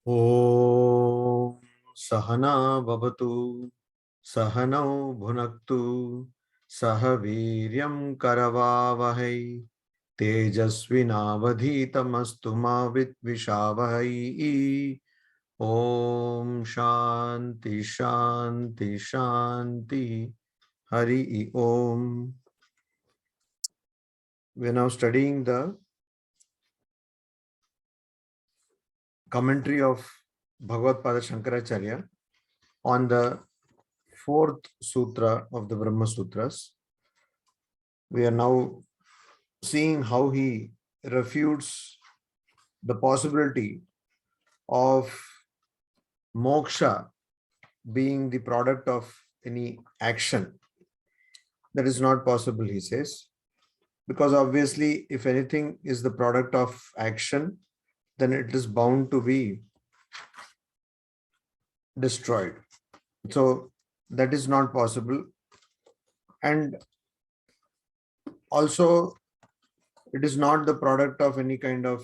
ॐ सहना भवतु सहनौ भुनक्तु सह वीर्यं करवावहै तेजस्विनावधीतमस्तु मा विद्विषावहै। ॐ शान्ति शान्ति शान्ति। हरि ओम. We are now studying the commentary of Bhagavad Pada Shankaracharya on the fourth sutra of the Brahma Sutras. We are now seeing how he refutes the possibility of moksha being the product of any action. That is not possible, he says, because obviously if anything is the product of action, then it is bound to be destroyed. So that is not possible. And also it is not the product of any kind of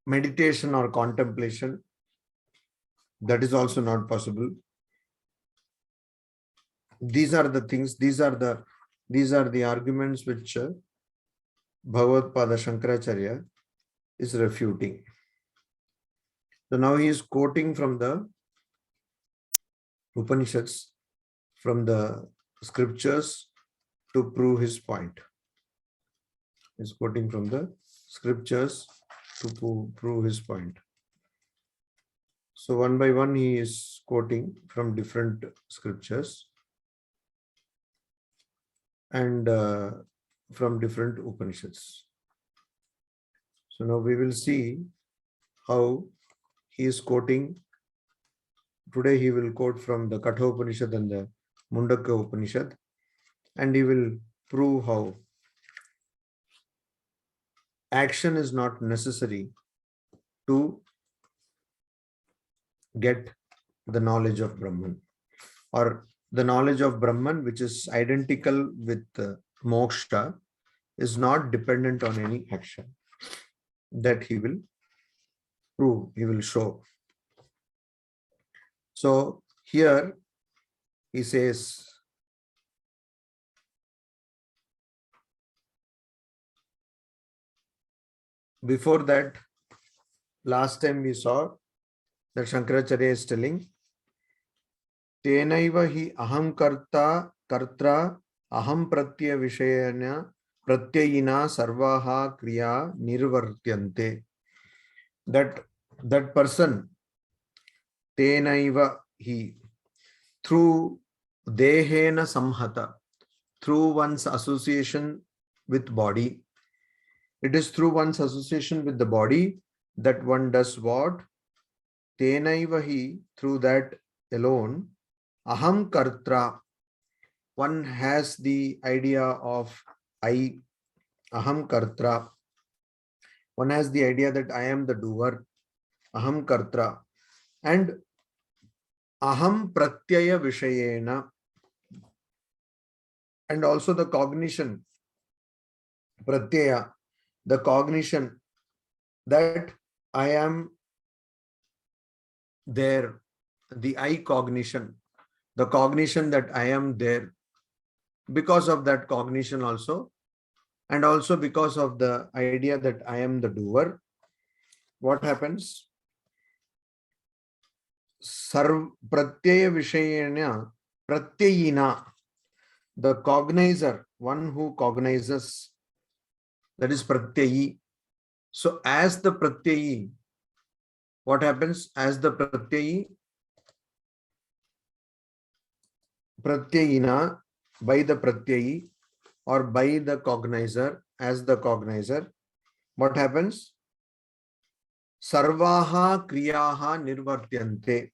meditation or contemplation. That is also not possible. These are the things, these are the arguments which Bhagavad Pada Shankaracharya is refuting. So now he is quoting from the Upanishads, from the scriptures, to prove his point. He is quoting from the scriptures to prove his point. So one by one he is quoting from different scriptures and from different Upanishads. So now we will see how he is quoting. Today he will quote from the Katha Upanishad and the Mundaka Upanishad, and he will prove how action is not necessary to get the knowledge of Brahman, or the knowledge of Brahman, which is identical with moksha, is not dependent on any action. That he will prove, he will show. So here he says, before that, last time we saw that Shankaracharya is telling, Tenaiva hi aham kartra aham pratyaya vishayana pratyayina sarvaha kriya nirvartyante. That person, Tenaiva hi, through dehena samhata, through one's association with body. It is through one's association with the body that one does what? Tenaiva hi, through that alone, aham kartra, one has the idea of I, aham kartra. One has the idea that I am the doer, aham kartra. And aham pratyaya vishayena, and also the cognition, pratyaya, the cognition that I am there, the I cognition, the cognition that I am there. Because of that cognition also, and also because of the idea that I am the doer, what happens? Pratyaya vishayena, pratyayina, the cognizer, one who cognizes, that is pratyayi. So as the pratyayi, what happens? As the pratyayi, pratyayina, by the pratyayi or by the cognizer, as the cognizer, what happens? Sarvaha kriyaha nirvartyante.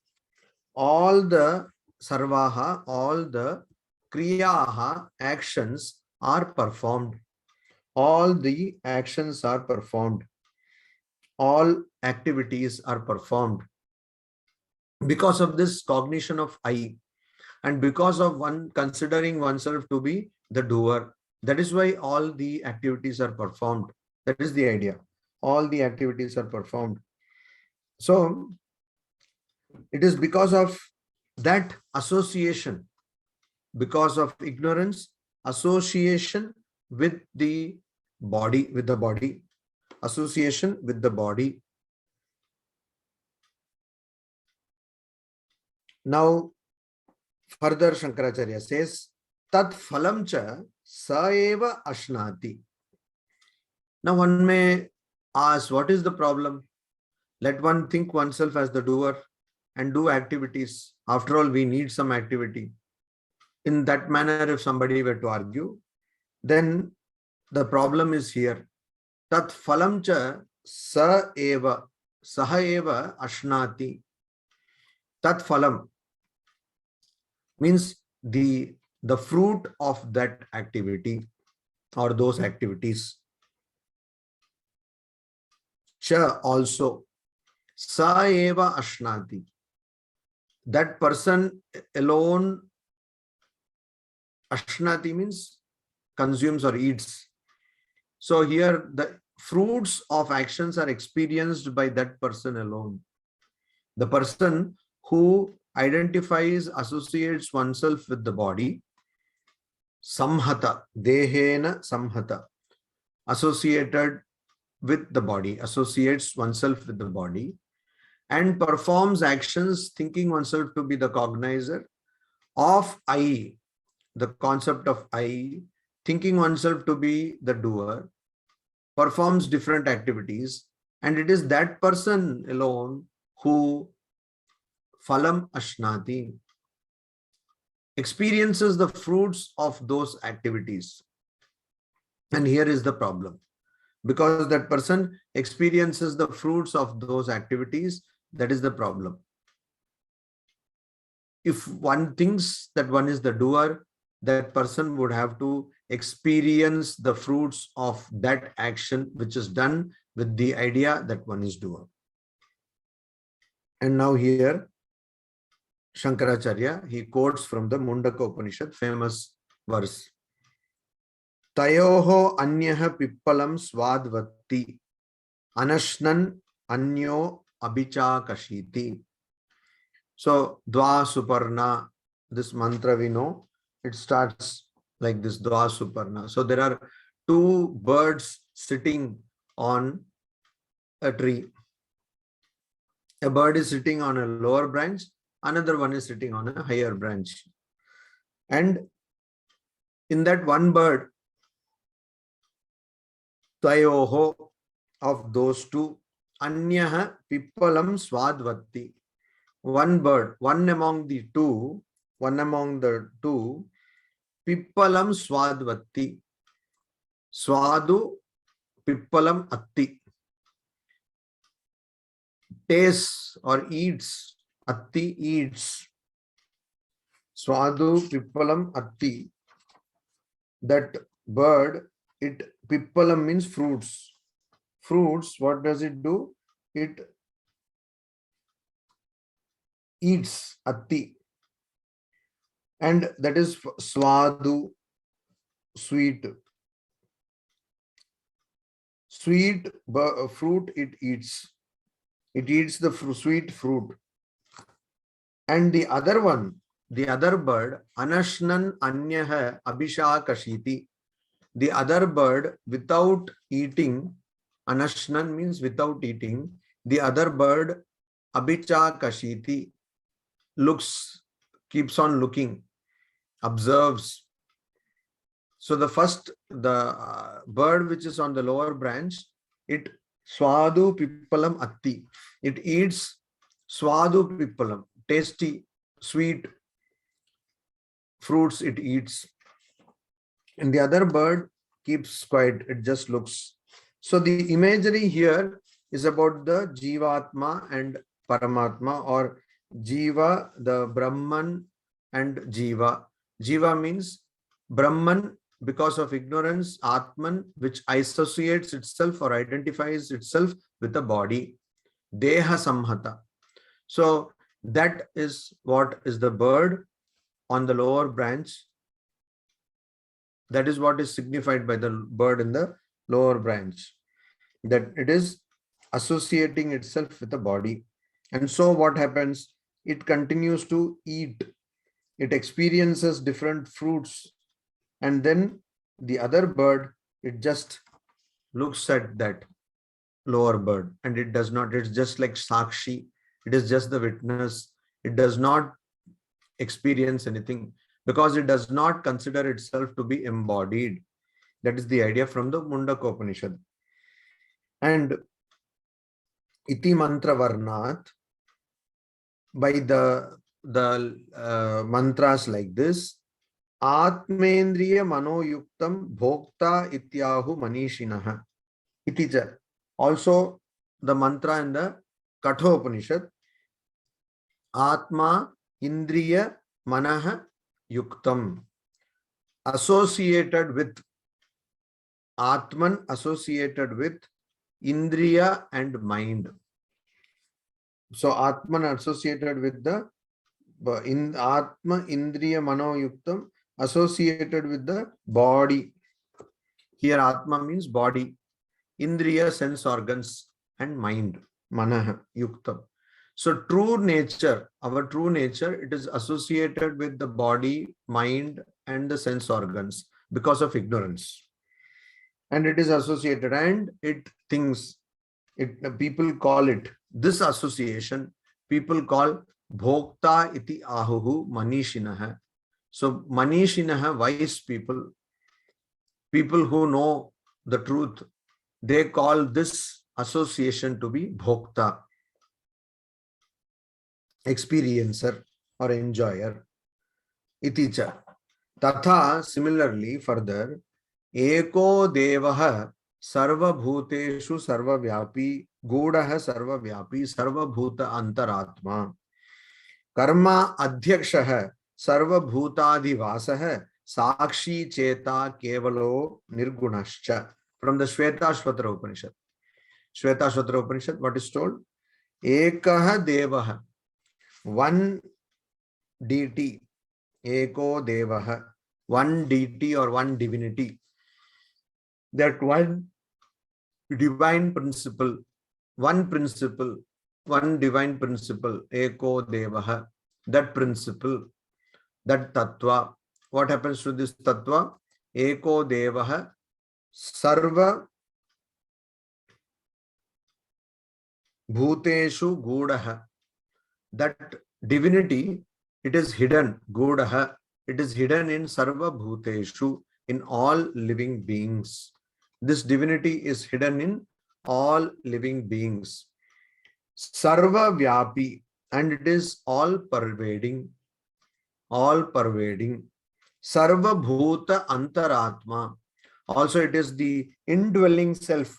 All the sarvaha, all the kriyaha, actions are performed. All the actions are performed. All activities are performed because of this cognition of I, and because of one considering oneself to be the doer. That is why all the activities are performed. That is the idea. all the activities are performed. So it is because of that association, because of ignorance, association with the body, association with the body. Now, further Shankaracharya says, Tat phalam cha saeva ashnati. Now, one may ask, what is the problem? Let one think oneself as the doer and do activities. After all, we need some activity. In that manner, if somebody were to argue, then the problem is here. Tat phalam cha saha eva ashnati. Tat phalam means the fruit of that activity or those activities. Cha also. Sa eva ashnati. That person alone, ashnati means consumes or eats. So here the fruits of actions are experienced by that person alone. The person who identifies, associates oneself with the body, samhata, dehena samhata, associated with the body, associates oneself with the body, and performs actions thinking oneself to be the cognizer of I, the concept of I, thinking oneself to be the doer, performs different activities, and it is that person alone who phalam ashnati, experiences the fruits of those activities. And here is the problem. Because that person experiences the fruits of those activities, that is the problem. If one thinks that one is the doer, that person would have to experience the fruits of that action which is done with the idea that one is doer. And now here, Shankaracharya, he quotes from the Mundaka Upanishad, famous verse. Tayoho anyaha pippalam swadvatti anashnan anyo abhichakashiti. So, Dva Suparna, this mantra we know, it starts like this, Dva Suparna. So, there are two birds sitting on a tree. A bird is sitting on a lower branch, another one is sitting on a higher branch. And in that one bird, Tayoho, of those two, Anyaha Pippalam Swadvatti. One bird, one among the two, Pippalam Swadvatti. Swadu Pippalam Atti. Tastes or eats, Atti eats. Swadu Pippalam Atti. That bird, it Pippalam means fruits. Fruits, what does it do? It eats atti, and that is swadu, sweet. Sweet fruit it eats. It eats the sweet fruit. And the other one, the other bird, anashnan anyaha abhishakashiti. The other bird, without eating, anashnan means without eating, the other bird, abhichakashiti, looks, keeps on looking, observes. So the first, the bird which is on the lower branch, it swadu pippalam atti. It eats swadu pippalam, tasty, sweet fruits it eats. And the other bird keeps quiet, it just looks. So the imagery here is about the Jivatma and Paramatma, or Jiva, the Brahman, and Jiva. Jiva means Brahman because of ignorance, Atman, which associates itself or identifies itself with the body, Deha Samhata. So that is what is the bird on the lower branch. That is what is signified by the bird in the lower branch. that it is associating itself with the body. And so what happens? It continues to eat. It experiences different fruits. And then the other bird, it just looks at that lower bird and it does not, it's just like Sakshi. It is just the witness. It does not experience anything because it does not consider itself to be embodied. That is the idea from the Mundaka Upanishad. And iti mantra varnat, by the mantras like this, Atmendriya manoyuktam bhokta ityahu manishinaha. Itija. Also the mantra in the Kathopanishad, Atma Indriya Manaha Yuktam, associated with Atman, associated with Indriya and mind. So Atman associated with the in Atma Indriya Mano Yuktam, associated with the body. Here Atma means body, Indriya sense organs, and mind, Manaha Yuktam. So true nature, our true nature, it is associated with the body, mind, and the sense organs because of ignorance. And it is associated and it thinks, people call it, this association, people call Bhokta iti ahuhu manishinaha. So manishinaha, wise people, people who know the truth, they call this association to be Bhokta, experiencer or enjoyer. Iticha. Tatha, similarly, further, Eko Devaha Sarva Bhuteshu Sarva Vyapi Gudaha Sarva Vyapi Sarva Bhuta Antaratma Karma Adhyakshaha Sarva Bhutadi Vasaha Sakshi Cheta Kevalo Nirgunascha. From the Shvetashvatara Upanishad. Shvetashvatara Upanishad, what is told? Ekaha Devaha, one deity. Eko Devaha, one deity or one divinity. That one divine principle, one divine principle, Eko Devaha, that principle, that tattva. What happens to this tattva? Eko Devaha Sarva Bhuteshu Gudaha. That divinity, it is hidden, Gudaha, it is hidden in Sarva Bhuteshu, in all living beings. This divinity is hidden in all living beings. Sarva Vyapi, and it is all pervading, all pervading. Sarva Bhuta Antaratma, also it is the indwelling self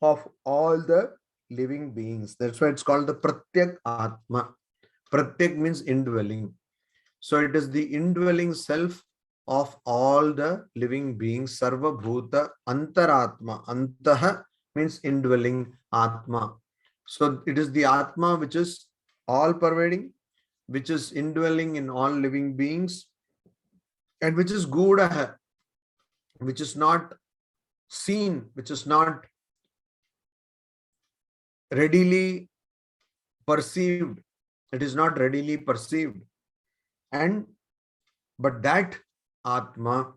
of all the living beings. That's why it's called the Pratyak Atma. Pratyak means indwelling. So it is the indwelling self of all the living beings. Sarva Bhuta Antaratma. Antaha means indwelling, Atma. So it is the Atma which is all pervading, which is indwelling in all living beings, and which is Gudaha, which is not seen, which is not readily perceived. It is not readily perceived. But that Atma.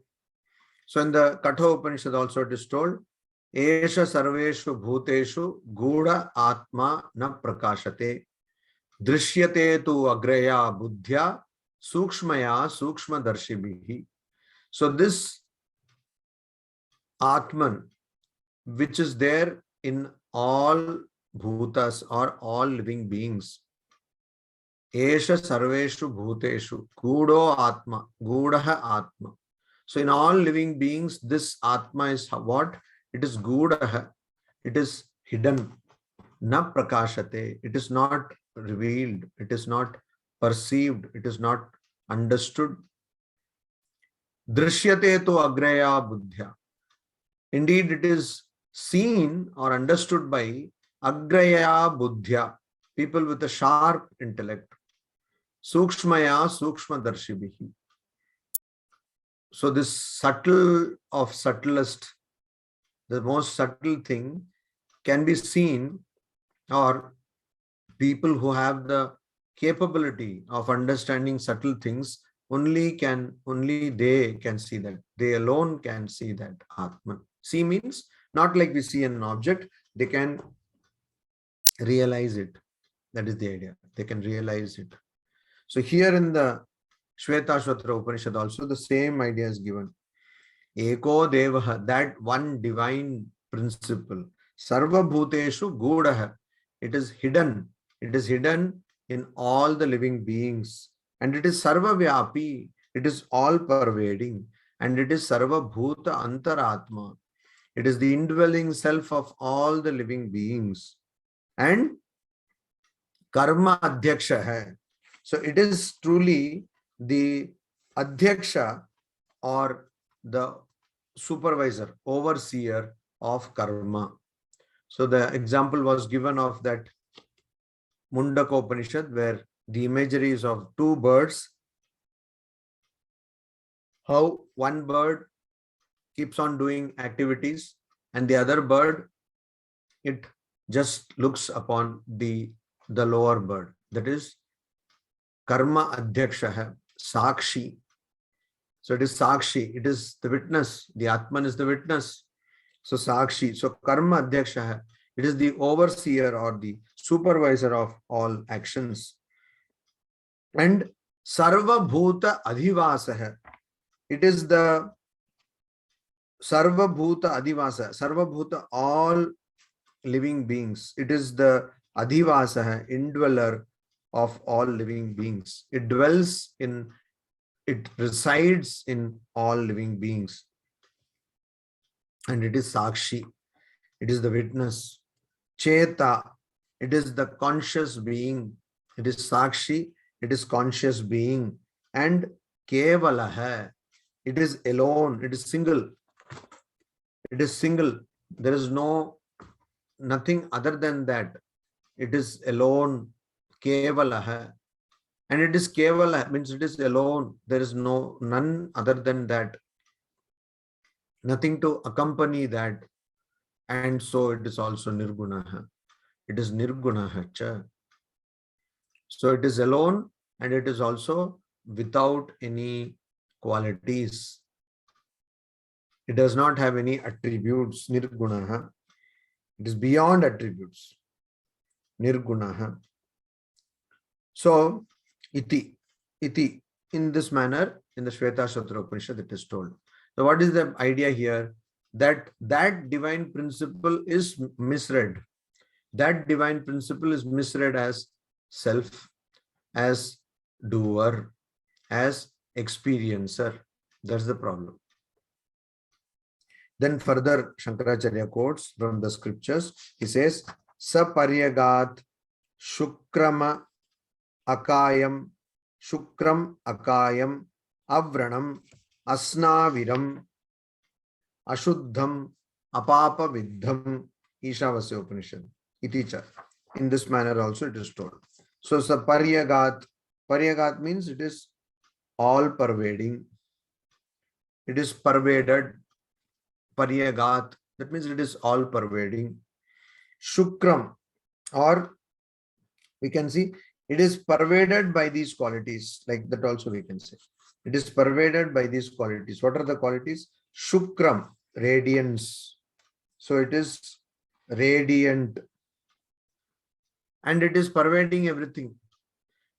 So in the Katha Upanishad also it is told, Esha Sarveshu Bhuteshu Guda Atma na Prakashate Drishyate tu Agraya Buddhya Sukshmaya Sukshma Darshibhihi. So this Atman, which is there in all bhutas or all living beings, Esha Sarveshu Bhuteshu Gudo Atma, Gudaha Atma. So in all living beings, this Atma is what? It is Gudaha. It is hidden. Na Prakashate. It is not revealed. It is not perceived. It is not understood. Drishyate tu Agraya Buddhya. Indeed, it is seen or understood by Agraya Buddhya, people with a sharp intellect. Sukshmaya Sukshma Darshibhihi. So this subtle of subtlest, the most subtle thing can be seen, or people who have the capability of understanding subtle things, only they can see that. They alone can see that Atman. See means not like we see an object, they can realize it. That is the idea. They can realize it. So here in the Shvetashvatara Upanishad also the same idea is given. Eko Devaha, that one divine principle. Sarva Bhuteshu Gudaha. It is hidden. It is hidden in all the living beings. And it is Sarva Vyapi. It is all pervading. And it is Sarva Bhuta Antaratma. It is the indwelling self of all the living beings. And Karma Adhyaksha hai. So it is truly the Adhyaksha, or the supervisor, overseer of karma. So the example was given of that Mundaka Upanishad, where the imagery is of two birds. How one bird keeps on doing activities and the other bird, it just looks upon the lower bird. That is Karma Adhyaksha, Sakshi. So it is Sakshi, it is the witness. The Atman is the witness. So Sakshi, so Karma Adhyaksha, it is the overseer or the supervisor of all actions. And Sarva Bhuta Adhivasa, it is the Sarva Bhuta Adhivasa, Sarva Bhuta, all living beings. It is the Adhivasa, indweller of all living beings. It dwells in, it resides in all living beings. And it is Sakshi, it is the witness. Cheta, it is the conscious being. It is Sakshi, it is conscious being. And Kevalaha, it is alone, it is single. It is single. There is nothing other than that. It is alone, Kevalaha. And it is Kevala, means it is alone. There is none other than that. Nothing to accompany that. And so it is also Nirgunaha. It is Nirgunaha cha. So it is alone, and it is also without any qualities. It does not have any attributes. Nirgunaha. It is beyond attributes. Nirgunaha. So iti, in this manner, in the Shvetashvatara Upanishad, it is told. So what is the idea here? That divine principle is misread. That divine principle is misread as self, as doer, as experiencer. That's the problem. Then further Shankaracharya quotes from the scriptures. He says, Saparyagat Shukrama Akayam Shukram Akayam Avranam Asnaviram Ashuddham Apapa Vidham Ishavasya Upanishad. Iticha. In this manner also it is told. So Saparyagat. Paryagat means it is all pervading. It is pervaded. Paryagat. That means it is all pervading. Shukram, or we can see it is pervaded by these qualities. Like that also we can say. It is pervaded by these qualities. What are the qualities? Shukram, radiance. So it is radiant. And it is pervading everything.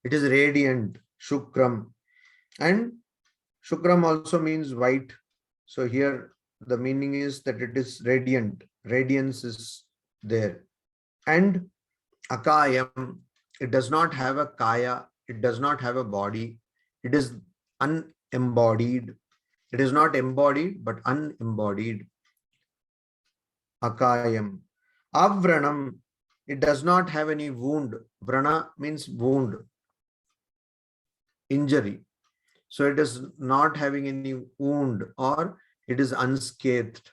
It is radiant, Shukram. And Shukram also means white. So here the meaning is that it is radiant. Radiance is there. And Akayam, it does not have a kaya. It does not have a body. It is unembodied. It is not embodied, but unembodied. Akayam. Avranam, it does not have any wound. Vrana means wound, injury. So it is not having any wound, or it is unscathed.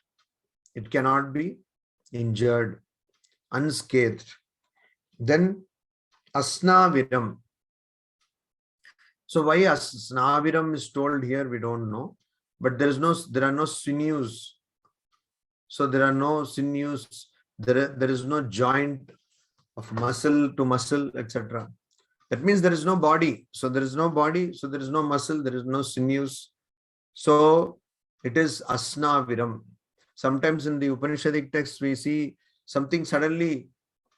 It cannot be injured, unscathed. Then Asnaviram. So why Asnaviram is told here, we don't know. But there are no sinews So there are no sinews, there is no joint of muscle to muscle, etc. That means there is no body. So there is no body, so there is no muscle, there is no sinews. So it is asna viram. Sometimes in the Upanishadic text, we see something suddenly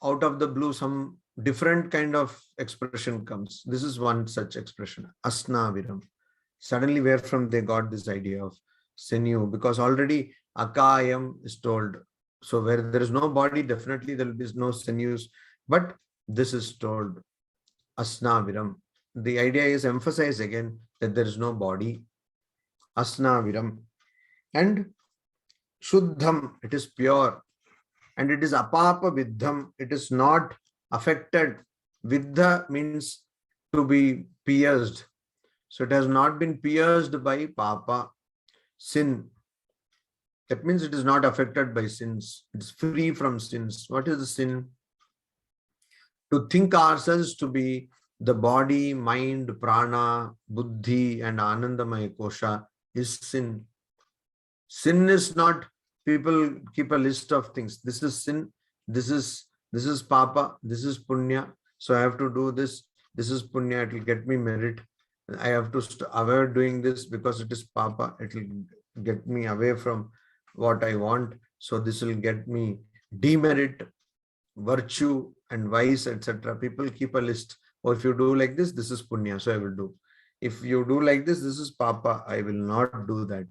out of the blue, some different kind of expression comes. This is one such expression, asna viram. Suddenly, where from they got this idea of sinew? Because already akayam is told. So where there is no body, definitely there will be no sinews. But this is told asna viram. The idea is emphasized again that there is no body. Asna viram. And shuddham, it is pure. And it is apapa viddham, it is not affected. Viddha means to be pierced. So it has not been pierced by papa, sin. That means it is not affected by sins. It's free from sins. What is the sin? To think ourselves to be the body, mind, prana, buddhi, and anandamaya kosha is sin. Sin is not, people keep a list of things. This is sin, this is papa, this is punya. So I have to do this. This is punya, it will get me merit. I have to avoid doing this because it is papa. It will get me away from what I want. So this will get me demerit, virtue, and vice, etc. People keep a list. Or if you do like this, this is punya, so I will do. If you do like this is papa, I will not do that.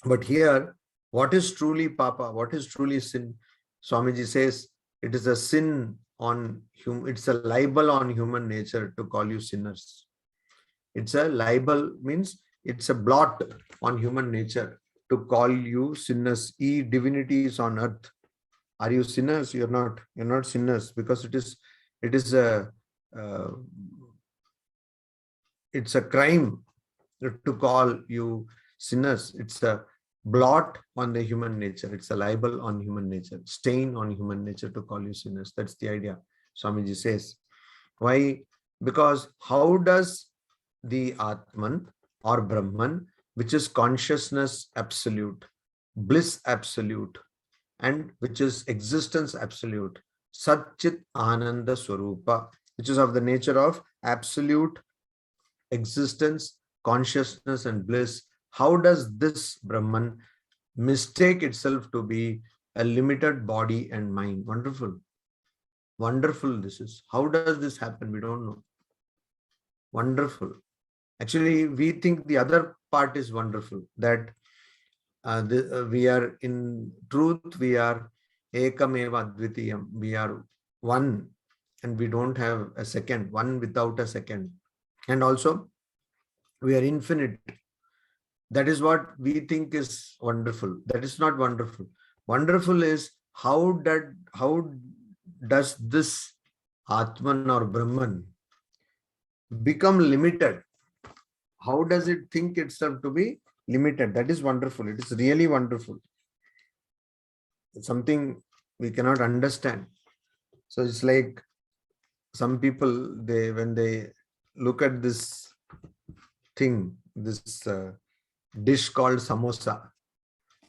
But here, what is truly papa? What is truly sin? Swamiji says it is a sin on human, it's a libel on human nature to call you sinners. It's a libel, means it's a blot on human nature to call you sinners. Ye divinities on earth. Are you sinners? You're not. You're not sinners, because it is it's a crime to call you sinners. It's a blot on the human nature. It's a libel on human nature, stain on human nature to call you sinners. That's the idea, Swamiji says. Why? Because how does the Atman or Brahman, which is consciousness absolute, bliss absolute, and which is existence absolute, Satchit Ananda Swarupa, which is of the nature of absolute existence, consciousness, and bliss, how does this Brahman mistake itself to be a limited body and mind? Wonderful. Wonderful this is. How does this happen? We don't know. Wonderful. Actually, we think the other part is wonderful, that we are in truth, we are ekameva dvitiyam. We are one and we don't have a second, one without a second. And also, we are infinite. That is what we think is wonderful. That is not wonderful. Wonderful is how does this Atman or Brahman become limited? How does it think itself to be limited? That is wonderful. It is really wonderful. It's something we cannot understand. So it's like some people, when they look at this thing, this dish called samosa,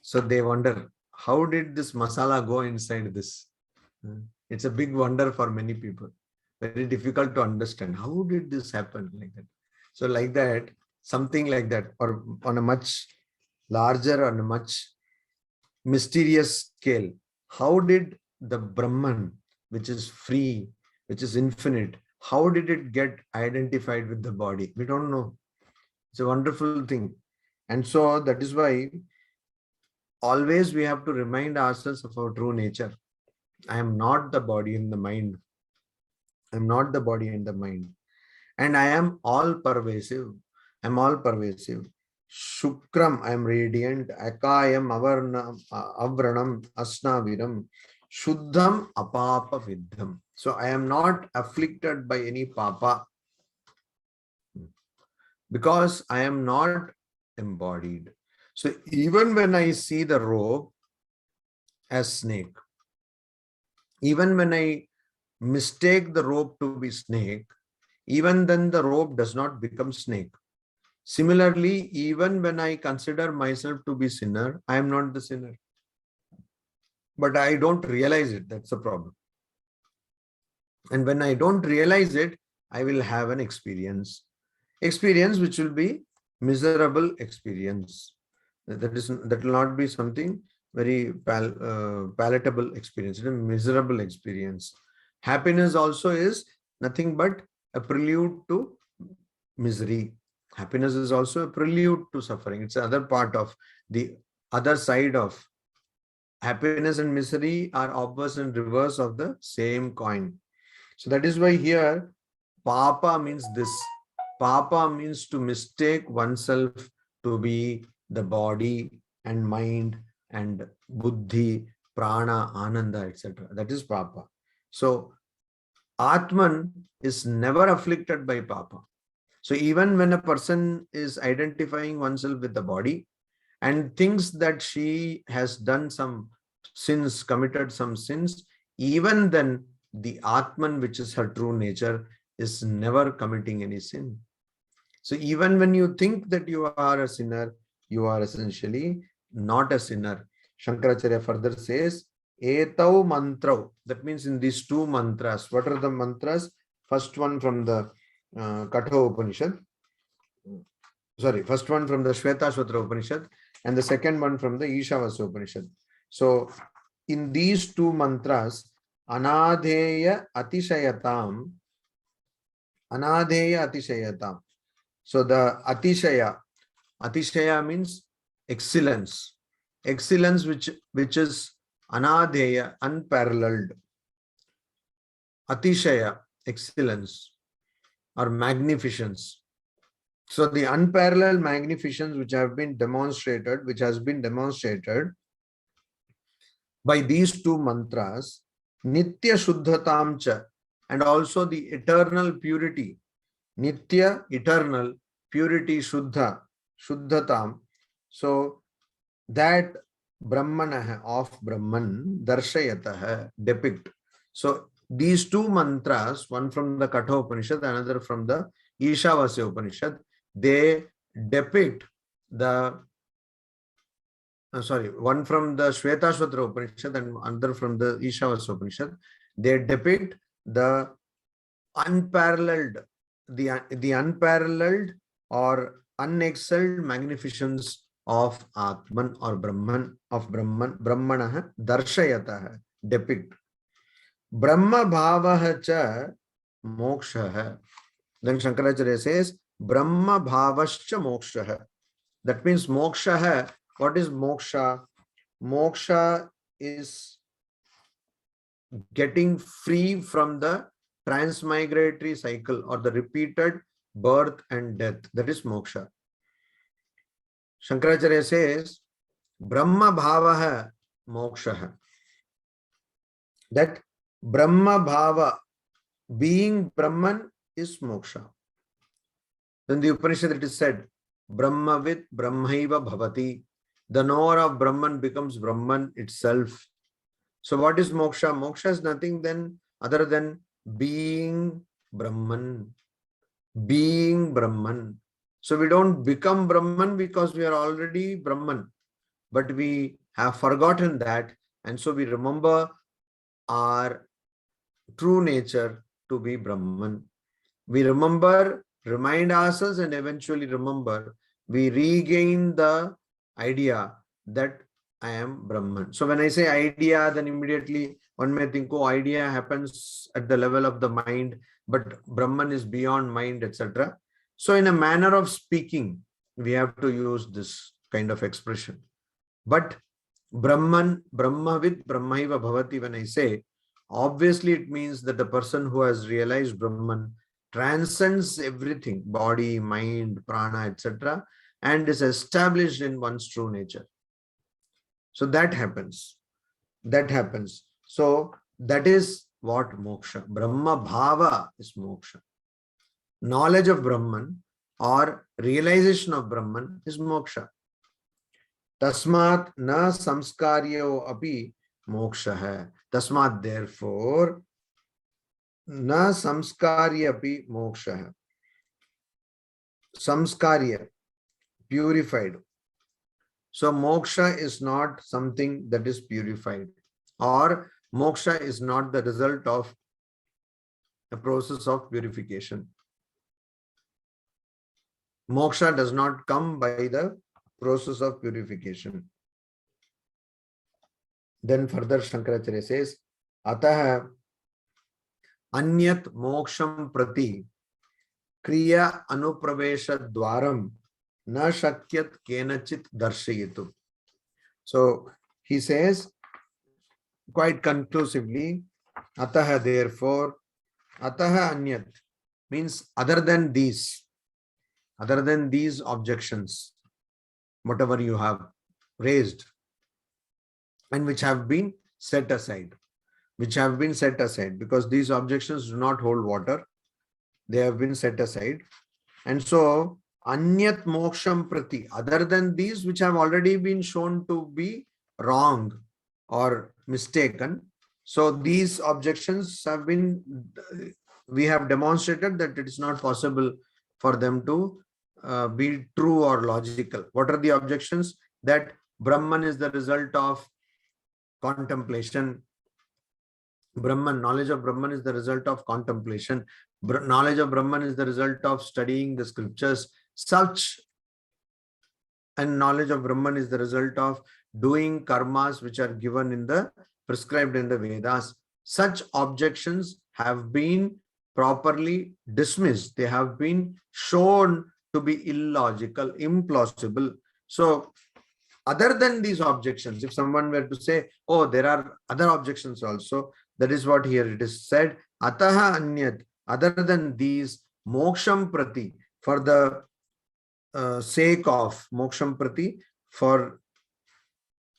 so they wonder, how did this masala go inside this? It's a big wonder for many people. Very difficult to understand. How did this happen like that? So like that, something like that, or on a much larger, on a much mysterious scale, how did the Brahman, which is free, which is infinite, how did it get identified with the body? We don't know. It's a wonderful thing. And so that is why always we have to remind ourselves of our true nature. I am not the body and the mind. I am not the body and the mind. And I am all pervasive. I am all pervasive. Shukram, I am radiant. Akayam, avranam, asnaviram. Shuddham, apapa viddham. So I am not afflicted by any papa, because I am not embodied. So even when I see the robe as snake, even when I mistake the robe to be snake, even then the robe does not become snake. Similarly, even when I consider myself to be sinner, I am not the sinner. But I don't realize it. That's the problem. And when I don't realize it, I will have an experience which will be miserable experience. That will not be something very palatable experience. It's a miserable experience. Happiness also is nothing but a prelude to misery. Happiness is also a prelude to suffering. It's the other part of the other side of happiness and misery are opposite and reverse of the same coin. So that is why here Papa means this. Papa means to mistake oneself to be the body and mind and buddhi, prana, ananda, etc. That is Papa. So Atman is never afflicted by Papa. So even when a person is identifying oneself with the body and thinks that she has done some sins, committed some sins, even then the Atman, which is her true nature, is never committing any sin. So even when you think that you are a sinner, you are essentially not a sinner. Shankaracharya further says, Etau mantra. That means in these two mantras. What are the mantras? First one from the Katha Upanishad. Sorry, first one from the Shvetashvatra Upanishad and the second one from the Ishavasya Upanishad. So in these two mantras, Anadheya Atishayatam, Anadheya Atishayatam. So the Atishaya means excellence. Excellence which is Anadheya, unparalleled. Atishaya, excellence or magnificence. So the unparalleled magnificence which has been demonstrated by these two mantras, Nitya Shuddhatam cha, and also the eternal purity. Nitya, eternal, purity, Shuddha, Shuddhatam. So that Brahmanah of Brahman, Darshayatah, depict. So these two mantras, one from the Katha Upanishad, another from the Ishavasya Upanishad, they depict the one from the Shvetashvatra Upanishad and another from the Ishavasya Upanishad. They depict the unparalleled, the unparalleled or unexcelled magnificence of Atman or Brahman, Brahmanah, Darshayatah, depict. Brahma Bhavaha cha moksha. Then Shankaracharya says, Brahma Bhavascha moksha. That means moksha. What is moksha? Moksha is getting free from the transmigratory cycle or the repeated birth and death. That is moksha. Shankaracharya says, Brahma Bhavaha moksha. That Brahma Bhava, being Brahman, is moksha. Then the Upanishad it is said, Brahmavit Brahmaiva Bhavati. The knower of Brahman becomes Brahman itself. So what is moksha? Moksha is nothing then other than being Brahman. Being Brahman. So we don't become Brahman because we are already Brahman. But we have forgotten that. And so we remember our true nature to be Brahman. We remind ourselves and eventually remember, we regain the idea that I am Brahman. So when I say idea, then immediately one may think, oh, idea happens at the level of the mind, but Brahman is beyond mind, etc. So in a manner of speaking, we have to use this kind of expression. But Brahman, Brahmavid Brahmaiva Bhavati, when I say, obviously it means that the person who has realized Brahman transcends everything, body, mind, prana, etc., and is established in one's true nature. So that happens. That happens. So that is what moksha. Brahma Bhava is moksha. Knowledge of Brahman or realization of Brahman is moksha. Tasmat na samskaryo api moksha hai. Tasmat, therefore, na samskarya api moksha hai. Samskarya. purified. So moksha is not something that is purified, or moksha is not the result of a process of purification. Moksha does not come by the process of purification. Then further Shankaracharya says, Ataha anyat moksham prati kriya anupravesha dwaram na shakyat kenachit darshayitu. So he says quite conclusively, Ataha therefore, Ataha anyat means other than these objections, whatever you have raised and which have been set aside, because these objections do not hold water. They have been set aside. And so, anyat moksham prati, other than these which have already been shown to be wrong or mistaken. So these objections have been, we have demonstrated that it is not possible for them to be true or logical. What are the objections? That Brahman is the result of contemplation. Brahman, knowledge of Brahman is the result of contemplation. Knowledge of Brahman is the result of studying the scriptures. And knowledge of Brahman is the result of doing karmas which are given in the prescribed in the Vedas. Such objections have been properly dismissed. They have been shown to be illogical, implausible. So other than these objections, if someone were to say, oh, there are other objections also, that is what here it is said, Ataha anyat, other than these, moksham prati, for the sake of moksham prati, for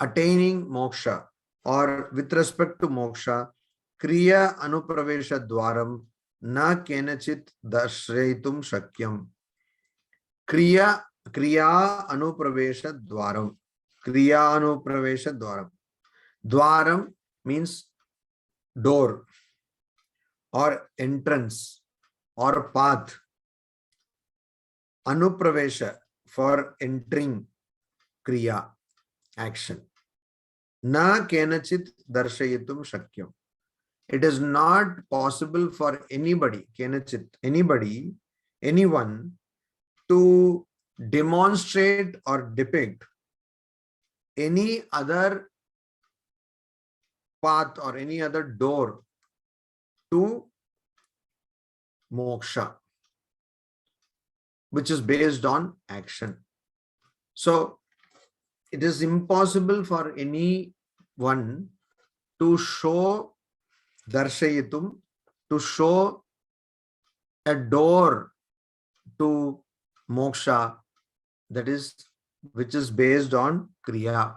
attaining moksha, or with respect to moksha, kriya anupravesha dwaram na kenachit darshayitum shakyam. Kriya anupravesha dwaram. Kriya anupravesha dwaram. Dwaram means door or entrance or path. Anupravesha for entering kriya, action. Na kenachit darshayitum shakyam. It is not possible for anybody, kenachit, anyone to demonstrate or depict any other path or any other door to moksha, which is based on action. So it is impossible for anyone to show darshayitum, to show a door to moksha, that is, which is based on kriya,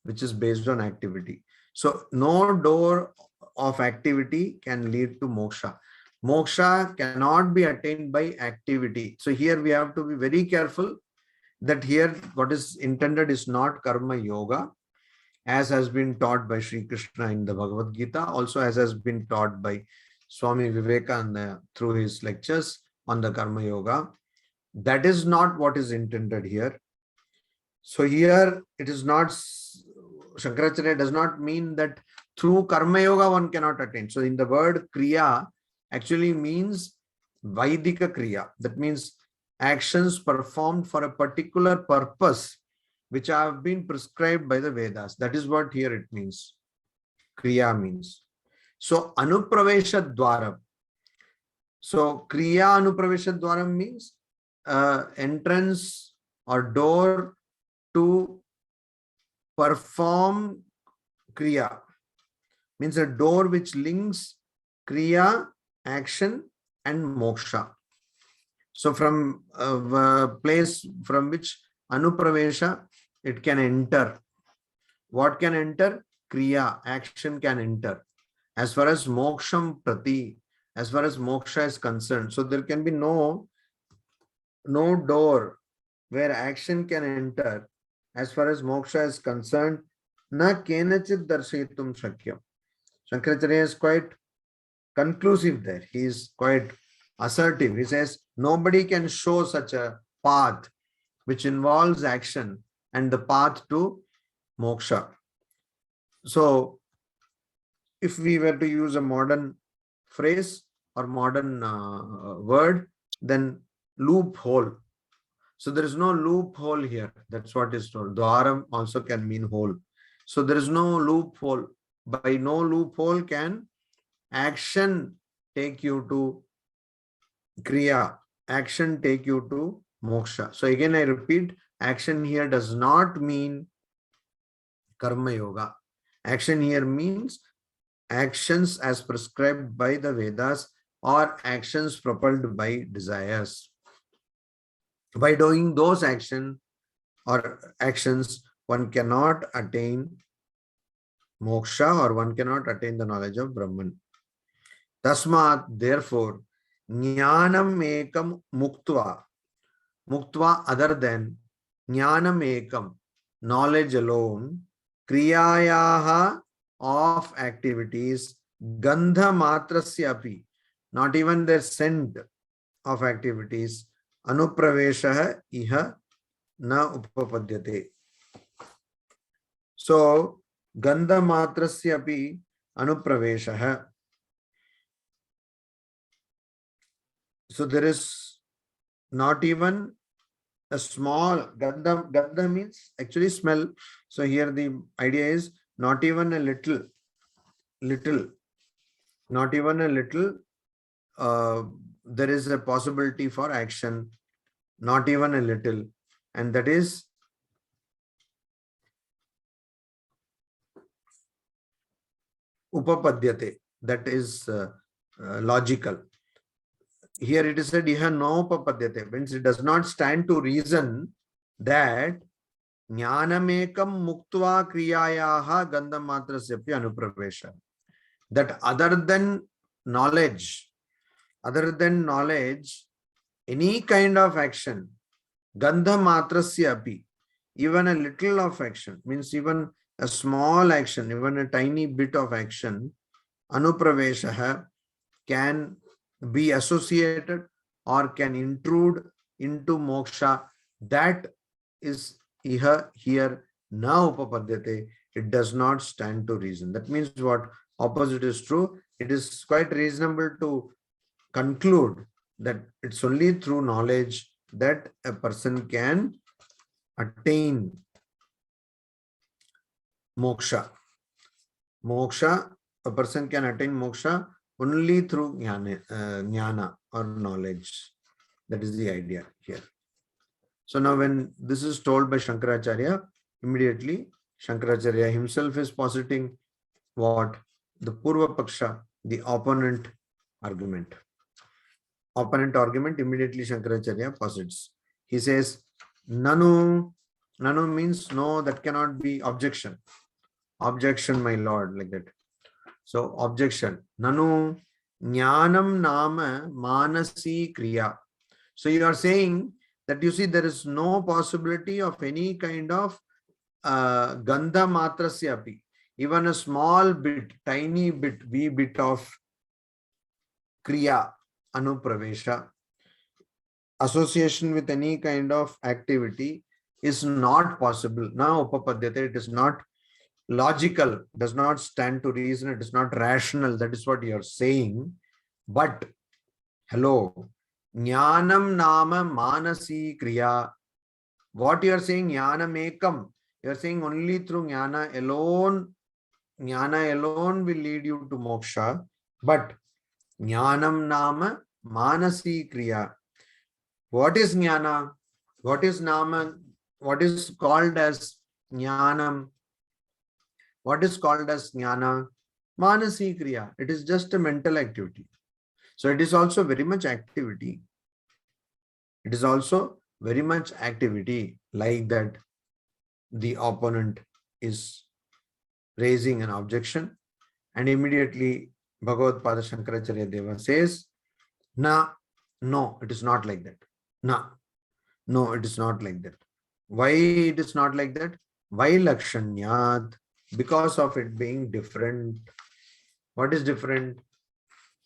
which is based on activity. So no door of activity can lead to moksha. Moksha cannot be attained by activity. So here we have to be very careful that here what is intended is not karma yoga, as has been taught by Sri Krishna in the Bhagavad Gita, also as has been taught by Swami Vivekananda through his lectures on the karma yoga. That is not what is intended here. So here it is not, Shankaracharya does not mean that through karma yoga one cannot attain. So in the word kriya actually means Vaidika kriya. That means actions performed for a particular purpose which have been prescribed by the Vedas. That is what here it means. Kriya means. So anupravesha dwaram. So kriya anupravesha dwaram means entrance or door to perform kriya. Means a door which links kriya, action and moksha. So from a place from which anupravesha, it can enter. What can enter? Kriya, action can enter. As far as moksham prati, as far as moksha is concerned, so there can be no door where action can enter. As far as moksha is concerned, na kenachit darshayitum shakyam. Shankaracharya is quite conclusive there. He is quite assertive. He says nobody can show such a path which involves action and the path to moksha. So if we were to use a modern phrase or modern word, then loophole. So there is no loophole here. That's what is told. Dwaram also can mean hole. So there is no loophole. By no loophole can action take you to kriya. Action take you to moksha. So again, I repeat, action here does not mean karma yoga. Action here means actions as prescribed by the Vedas or actions propelled by desires. By doing those actions, one cannot attain moksha, or one cannot attain the knowledge of Brahman. Tasmat, therefore, jnanam ekam muktva. Muktva, other than jnanam ekam, knowledge alone, kriyayaha, of activities, gandha matrasya api, not even their scent of activities, anupravesha iha na upapadyate. So gandha matrasya api anupravesha. So there is not even a small gandha means actually smell. So here the idea is not even a little, not even a little, there is a possibility for action, not even a little, and that is upapadyate, that is logical. Here it is said iha no upapadyate, means it does not stand to reason that jnanamekam muktva kriyayaha gandha matrasyapi anupravesha, that other than knowledge, any kind of action, gandha matrasya api, even a little of action, means even a small action, even a tiny bit of action, anupravesha, can be associated or can intrude into moksha. That is iha here na upapadyate. It does not stand to reason. That means what? Opposite is true. It is quite reasonable to conclude that it's only through knowledge that a person can attain moksha. Moksha, a person can attain moksha only through jnana or knowledge. That is the idea here. So now when this is told by Shankaracharya, immediately Shankaracharya himself is positing what? The Purva Paksha, the opponent argument. Opponent argument, immediately Shankaracharya posits. He says, Nanu. Nanu means no, that cannot be objection. Objection, my lord, like that. So objection. Nanu jnanam nama manasi kriya. So you are saying that, you see, there is no possibility of any kind of gandha matrasya api, even a small bit, tiny bit, wee bit of kriya, anupravesha, association with any kind of activity is not possible. Now upapadyate, it is not logical, does not stand to reason, it is not rational. That is what you are saying. But hello, jnanam nama manasi kriya. What you are saying, jnanam ekam, you are saying only through jnana alone will lead you to moksha. But jnanam nama manasi kriya. What is jnana? What is nama? What is called as jnanam? What is called as jnana? Manasi kriya. It is just a mental activity. So it is also very much activity. It is also very much activity, like that the opponent is raising an objection, and immediately Bhagavad Pada Shankaracharya Deva says, no, it is not like that. No, it is not like that. Why it is not like that? Why lakshanyat? Because of it being different. What is different?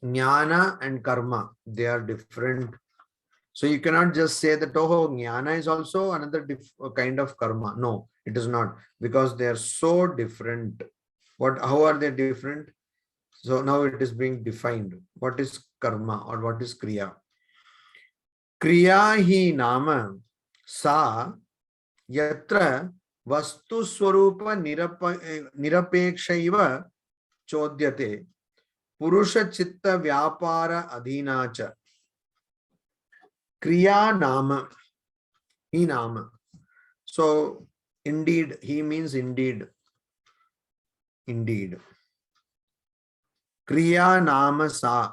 Jnana and karma, they are different. So you cannot just say that, oh, jnana is also another kind of karma. No, it is not, because they are so different. How are they different? So now it is being defined. What is karma or what is kriya? Kriya hi nama sa yatra vastu swarupa nirapekshaiva chodyate purusha chitta vyapara adhinacha. Kriya nama, he nama. So indeed, he means indeed. Indeed. Kriya nama sa,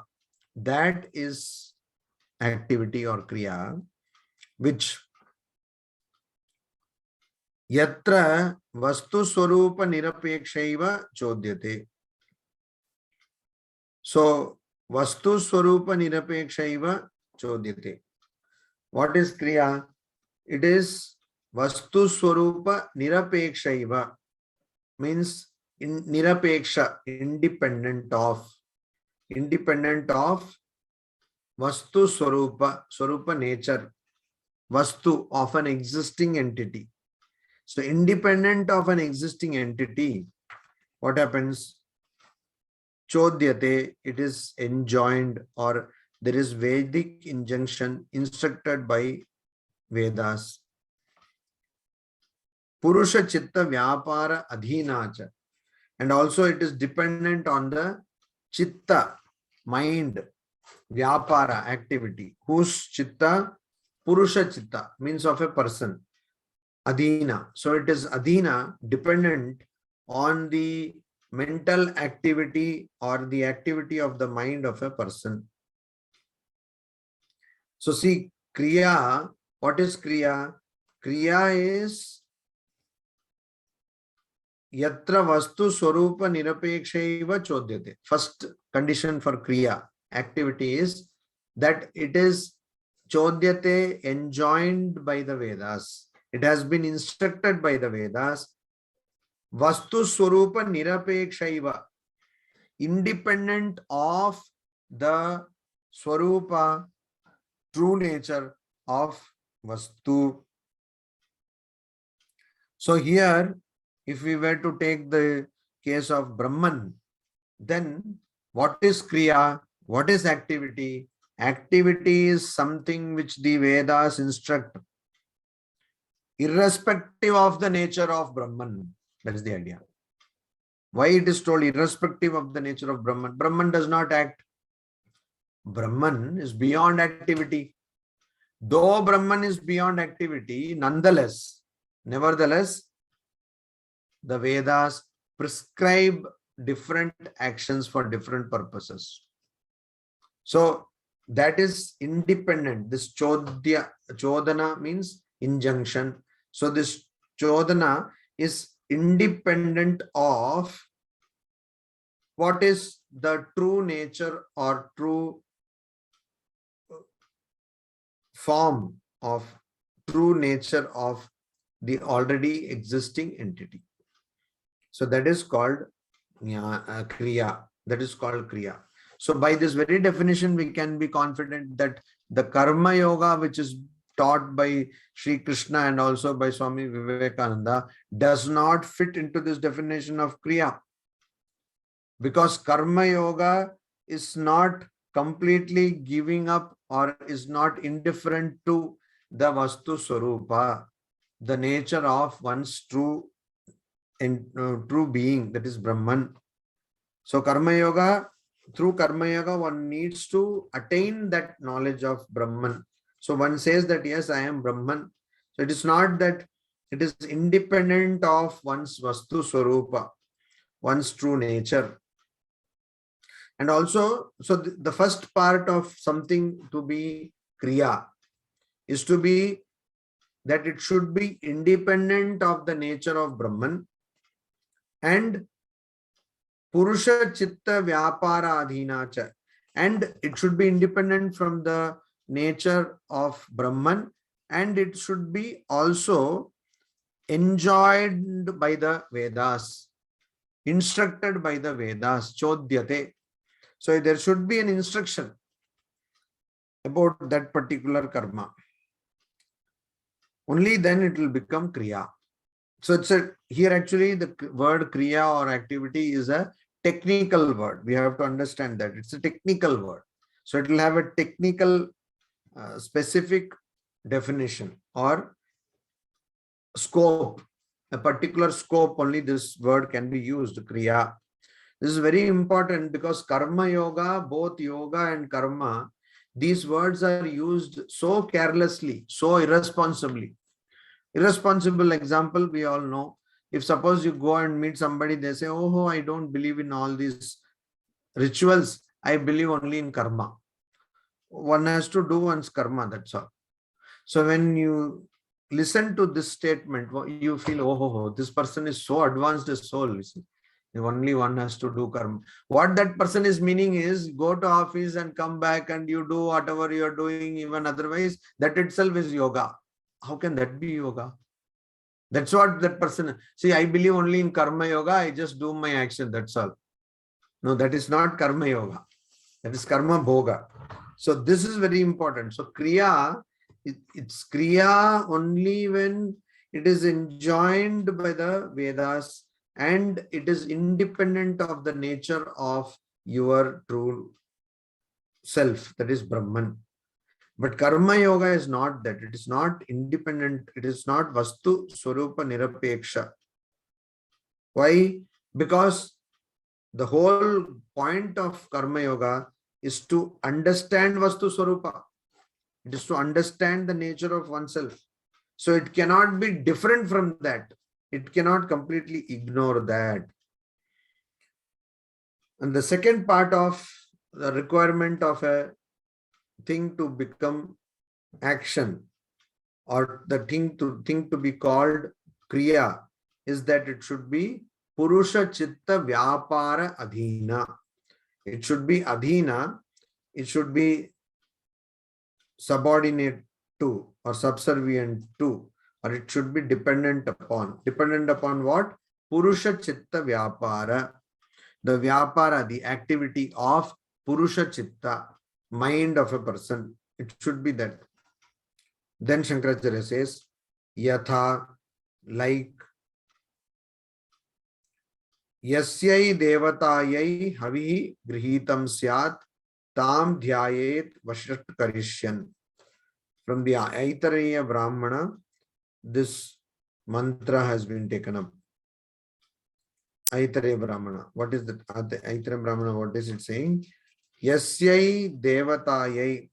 that is activity or kriya which yatra vastu swarupa nirapekshaiva chodyate. So vastu swarupa nirapekshaiva chodyate. What is kriya? It is vastu swarupa nirapekshaiva, means in nirapeksha, independent of vastu swarupa nature, vastu of an existing entity. So independent of an existing entity, what happens? Chodyate, it is enjoined, or there is Vedic injunction instructed by Vedas. Purusha chitta vyapara adhinacha. And also it is dependent on the chitta, mind, vyapara, activity. Whose chitta? Purusha chitta, means of a person. Adhina. So it is adhina, dependent on the mental activity or the activity of the mind of a person. So see, kriya, what is kriya? Kriya is yatra vastu swarupa nirapekshaiva chodyate. First condition for kriya, activity, is that it is chodyate, enjoined by the Vedas. It has been instructed by the Vedas. Vastu swarupa nirapekshaiva, independent of the swarupa, true nature of vastu. So here, if we were to take the case of Brahman, then what is kriya? What is activity? Activity is something which the Vedas instruct, irrespective of the nature of Brahman. That is the idea. Why it is told irrespective of the nature of Brahman? Brahman does not act. Brahman is beyond activity. Though Brahman is beyond activity, nevertheless, the Vedas prescribe different actions for different purposes. So that is independent. This chodana means injunction. So this chodana is independent of what is the true nature or true form of true nature of the already existing entity. So that is called kriya. That is called kriya. So by this very definition, we can be confident that the karma yoga, which is taught by Sri Krishna and also by Swami Vivekananda, does not fit into this definition of kriya. Because karma yoga is not completely giving up or is not indifferent to the vastu swarupa, the nature of one's true being, that is Brahman. So karma yoga, through karma yoga, one needs to attain that knowledge of Brahman. So one says that, yes, I am Brahman. So it is not that it is independent of one's vastu swarupa, one's true nature. And also, so the first part of something to be kriya is to be that it should be independent of the nature of Brahman, and Purusha Chitta Vyapara Adhinacha, and it should be independent from the nature of Brahman, and it should be also enjoyed by the Vedas, instructed by the Vedas, Chodyate. So there should be an instruction. about that particular karma. Only then it will become kriya. So it's here actually the word kriya or activity is a technical word. We have to understand that it's a technical word. So it will have a technical specific definition or scope. A particular scope, only this word can be used, kriya. This is very important because karma yoga, both yoga and karma, these words are used so carelessly, so irresponsibly. Irresponsible example, we all know. If suppose you go and meet somebody, they say, oh, I don't believe in all these rituals. I believe only in karma. One has to do one's karma, that's all. So when you listen to this statement, you feel, oh, this person is so advanced a soul. Only one has to do karma. What that person is meaning is go to office and come back and you do whatever you are doing, even otherwise, that itself is yoga. How can that be yoga? That's what that person, see, I believe only in karma yoga, I just do my action, that's all. No, that is not karma yoga. That is karma bhoga. So this is very important. So kriya, it's kriya only when it is enjoined by the Vedas and it is independent of the nature of your true self, that is Brahman. But karma yoga is not that. It is not independent. It is not vastu swarupa nirapeksha. Why? Because the whole point of karma yoga is to understand vastu swarupa. It is to understand the nature of oneself. So it cannot be different from that. It cannot completely ignore that. And the second part of the requirement of a thing to become action or the thing to be called kriya is that it should be purusha chitta vyapara adhina. It should be adhina. It should be subordinate to or subservient to, or it should be dependent upon. Dependent upon what? Purusha chitta vyapara. The vyapara, the activity of purusha chitta, mind of a person. It should be that. Then Shankaracharya says, yatha, like, yasyai devatayai havihi grihitam syat tam dhyayet vashat karishyan. From the Aitareya Brahmana, this mantra has been taken up. Aitareya Brahmana. What is that? Aitareya Brahmana, what is it saying? Yasyai devatayai.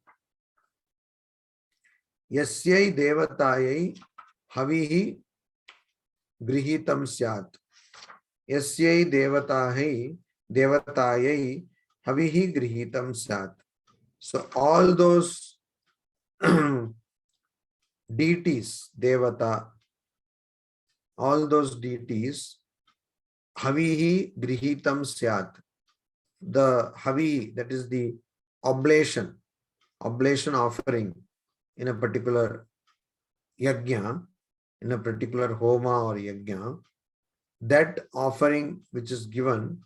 Yasyai devatayai havihi grihitam syat. Yasyai devatayai havihi grihitam syat. So all those deities, devata, all those deities, havihi grihitam syat. The havi, that is the oblation offering in a particular yajna, in a particular homa or yajna, that offering which is given,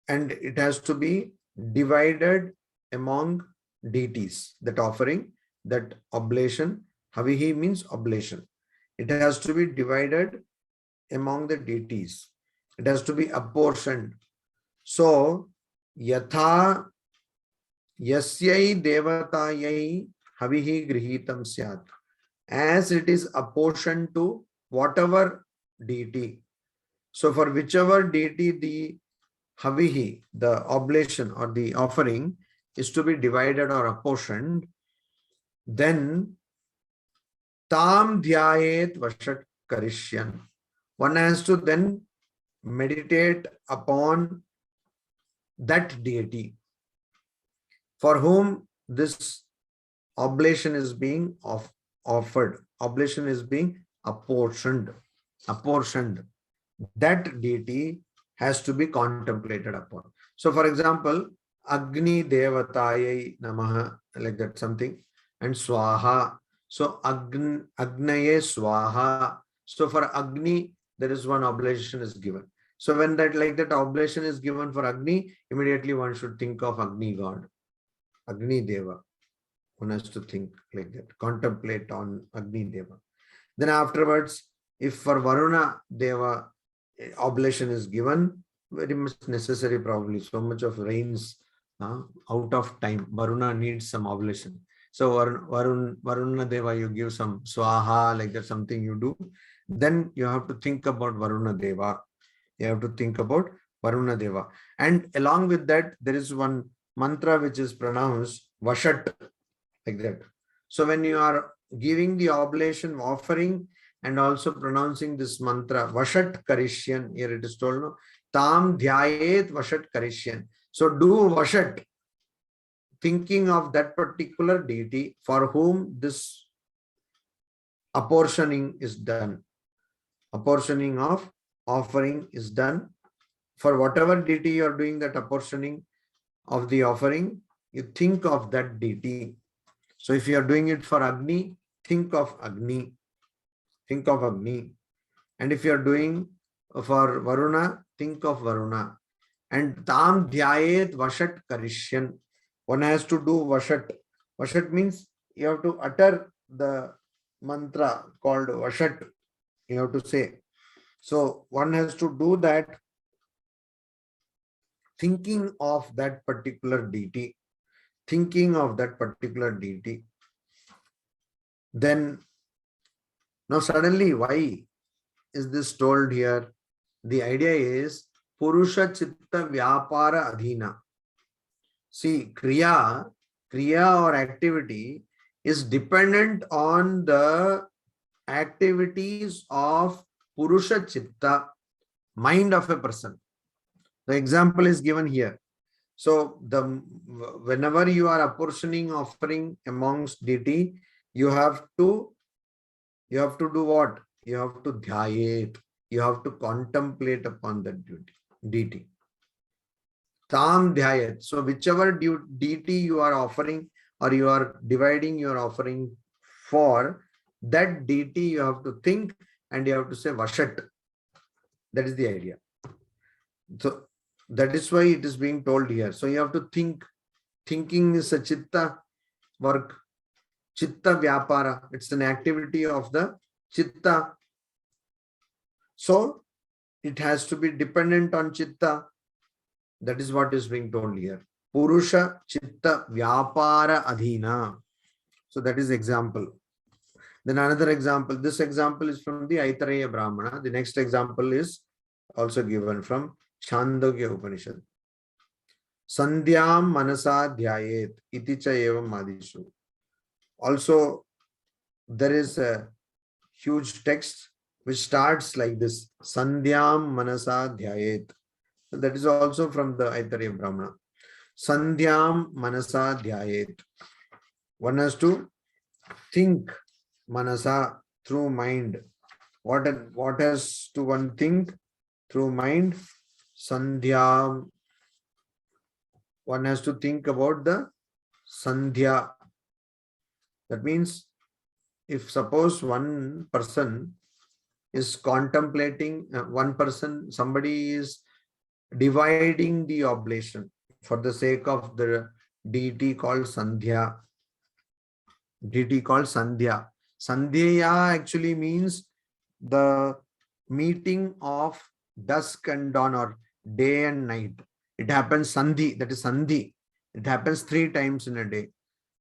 and it has to be divided among deities. That offering, that oblation, havihi means oblation. It has to be divided among the deities. It has to be apportioned. So, yatha yasyai devatayai havihi grihitam syat. As it is apportioned to whatever deity. So, for whichever deity the havihi, the oblation or the offering is to be divided or apportioned, then tam dhyayet vashat karishyan. One has to then meditate upon that deity for whom this oblation is being offered. Oblation is being apportioned. That deity has to be contemplated upon. So for example, Agni Devatayai Namaha, like that something, and Swaha. So Agnaye Swaha. So for Agni, there is one oblation is given. So when that like that oblation is given for Agni, immediately one should think of Agni God. Agni Deva. One has to think like that, contemplate on Agni Deva. Then afterwards, if for Varuna Deva oblation is given, very much necessary probably, so much of rains out of time, Varuna needs some oblation. So Varuna Deva, you give some swaha, like that, something you do. Then you have to think about Varuna Deva. You have to think about Varuna Deva. And along with that, there is one mantra which is pronounced Vashat, like that. So when you are giving the oblation offering and also pronouncing this mantra, Vashat Karishyan, here it is told, no? Tam Dhyayet Vashat Karishyan. So do Vashat, thinking of that particular deity for whom this apportioning is done. Apportioning of offering is done. For whatever deity you are doing that apportioning of the offering, you think of that deity. So if you are doing it for Agni, think of Agni. Think of Agni. And if you are doing for Varuna, think of Varuna. And Tam Dhyayet Vashat Karishyan. One has to do Vashat. Vashat means you have to utter the mantra called Vashat. You have to say. So one has to do that thinking of that particular deity. Thinking of that particular deity. Then, now suddenly, why is this told here? The idea is Purusha Chitta Vyapara Adhina. See, Kriya or activity is dependent on the activities of Purusha Chitta, mind of a person. The example is given here. So whenever you are apportioning offering amongst deity, you have to do what? You have to dhyayet. You have to contemplate upon that deity. Tam dhyayet. So whichever deity you are offering or you are dividing your offering for, that deity you have to think and you have to say Vashat. That is the idea. So that is why it is being told here. So you have to think. Thinking is a chitta work. Chitta Vyapara. It's an activity of the chitta. So it has to be dependent on chitta. That is what is being told here. Purusha Chitta Vyapara Adhina. So that is example. Then another example. This example is from the Aitareya Brahmana. The next example is also given from Chandogya Upanishad. Sandhyam Manasa Dhyayet iti cha evam madishu. Also, there is a huge text which starts like this. Sandhyam Manasa Dhyayet. So that is also from the Aitareya Brahmana. Sandhyam Manasa Dhyayet. One has to think Manasa through mind. What has to one think through mind? Sandhyam. One has to think about the Sandhya. That means if suppose one person is contemplating, somebody is dividing the oblation for the sake of the deity called Sandhya. Deity called Sandhya. Sandhya actually means the meeting of dusk and dawn or day and night. It happens Sandhi, that is Sandhi. It happens 3 times in a day.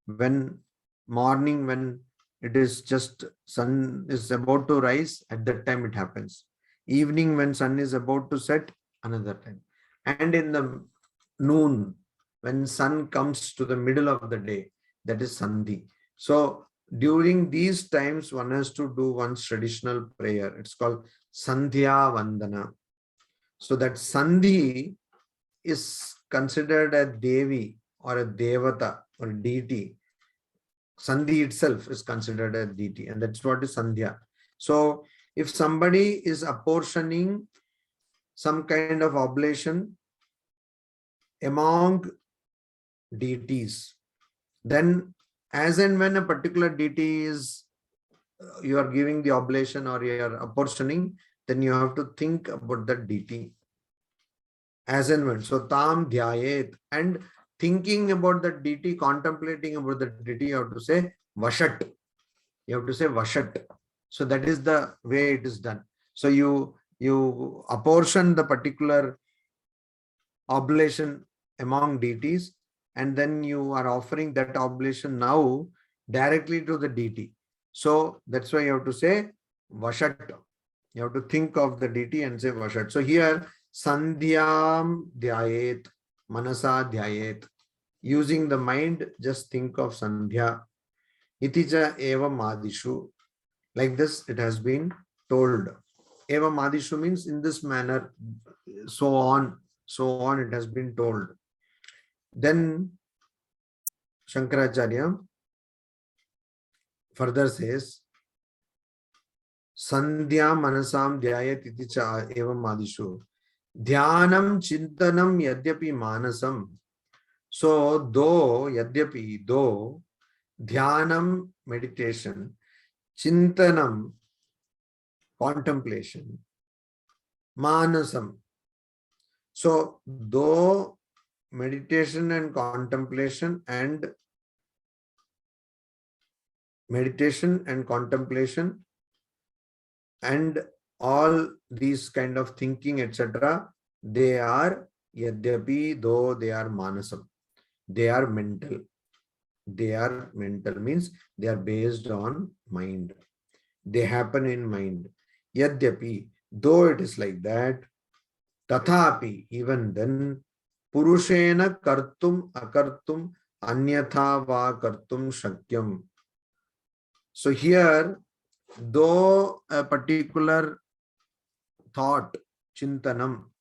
When morning, when it is just sun is about to rise, at that time it happens. Evening, when sun is about to set, another time. And in the noon, when sun comes to the middle of the day, that is Sandhi. So during these times, one has to do one's traditional prayer. It's called Sandhya Vandana. So that Sandhi is considered a Devi or a Devata or a deity. Sandhi itself is considered a deity, and that's what is Sandhya. So if somebody is apportioning some kind of oblation among deities, then as and when a particular deity is, you are giving the oblation or you are apportioning, then you have to think about that deity as and when. So tam dhyayet, and thinking about the deity, contemplating about the deity, you have to say vashat. You have to say vashat. So that is the way it is done. So you apportion the particular oblation among deities, and then you are offering that oblation now directly to the deity. So that's why you have to say vashat. You have to think of the deity and say vashat. So here sandhyam dhyayet, manasa dhyayet. Using the mind, just think of sandhya. Iticha eva madishu. Like this, it has been told. Eva madishu means in this manner, so on, it has been told. Then Shankaracharya further says, Sandhya manasam dhyayat iti cha evam madishu. Dhyanam chintanam yadyapi manasam. So, though, yadyapi, though, dhyanam, meditation, chintanam, contemplation, manasam. So, though meditation and contemplation and all these kind of thinking, etc., they are yadyapi, though they are manasam. They are mental. They are mental means they are based on mind. They happen in mind. Yadyapi, though it is like that, tathapi, even then, purushena kartum akartum anyatha va kartum shakyam. So here, though a particular thought, chintanam,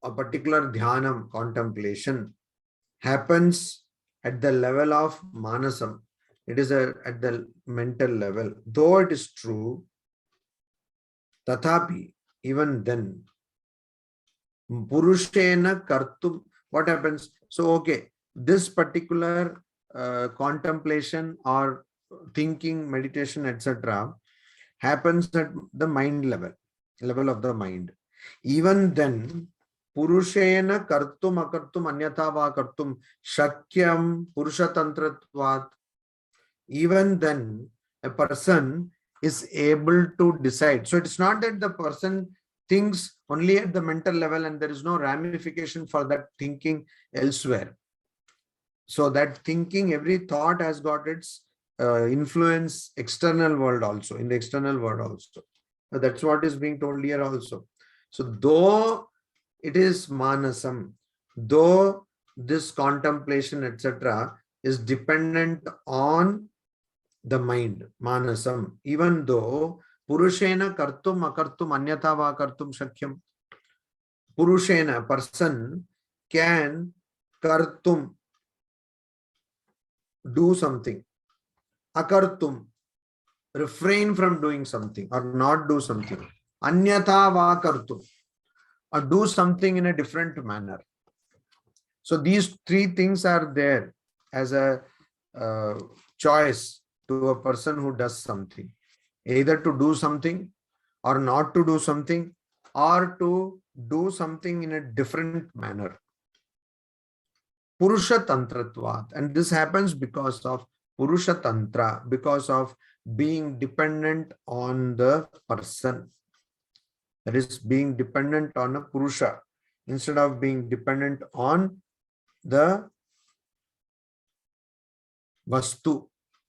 a particular dhyanam, contemplation, happens at the level of manasam, it is at the mental level. Though it is true, tathapi, even then, purushena kartum, what happens? So, okay, this particular contemplation or thinking, meditation, etc., happens at the mind level of the mind. Even then, purushena kartum akartum anyatha va kartum shakyam purushatantratvat. Even then, a person is able to decide. So it's not that the person thinks only at the mental level and there is no ramification for that thinking elsewhere. So that thinking, every thought has got its influence external world also, in the external world also. So that's what is being told here also. So though it is manasam, though this contemplation, etc., is dependent on the mind, manasam, even though purushena kartum akartum anyatha va kartum shakyam. Purushena, person, can kartum, do something. Akartum, refrain from doing something or not do something. Anyatha va kartum, or do something in a different manner. So these three things are there as a choice to a person who does something. Either to do something or not to do something, or to do something in a different manner. Purusha Tantratvat. And this happens because of Purusha Tantra, because of being dependent on the person. That is, being dependent on a Purusha instead of being dependent on the Vastu.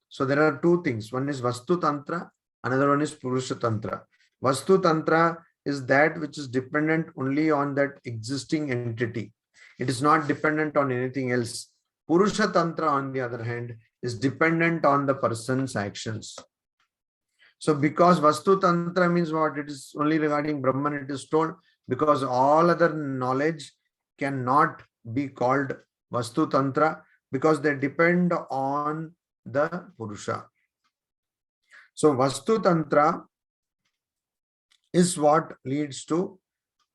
So there are two things. One is Vastu Tantra, another one is Purusha Tantra. Vastu Tantra is that which is dependent only on that existing entity. It is not dependent on anything else. Purusha Tantra, on the other hand, is dependent on the person's actions. So because Vastu Tantra means what? It is only regarding Brahman, it is told, because all other knowledge cannot be called Vastu Tantra because they depend on the Purusha. So Vastu Tantra is what leads to,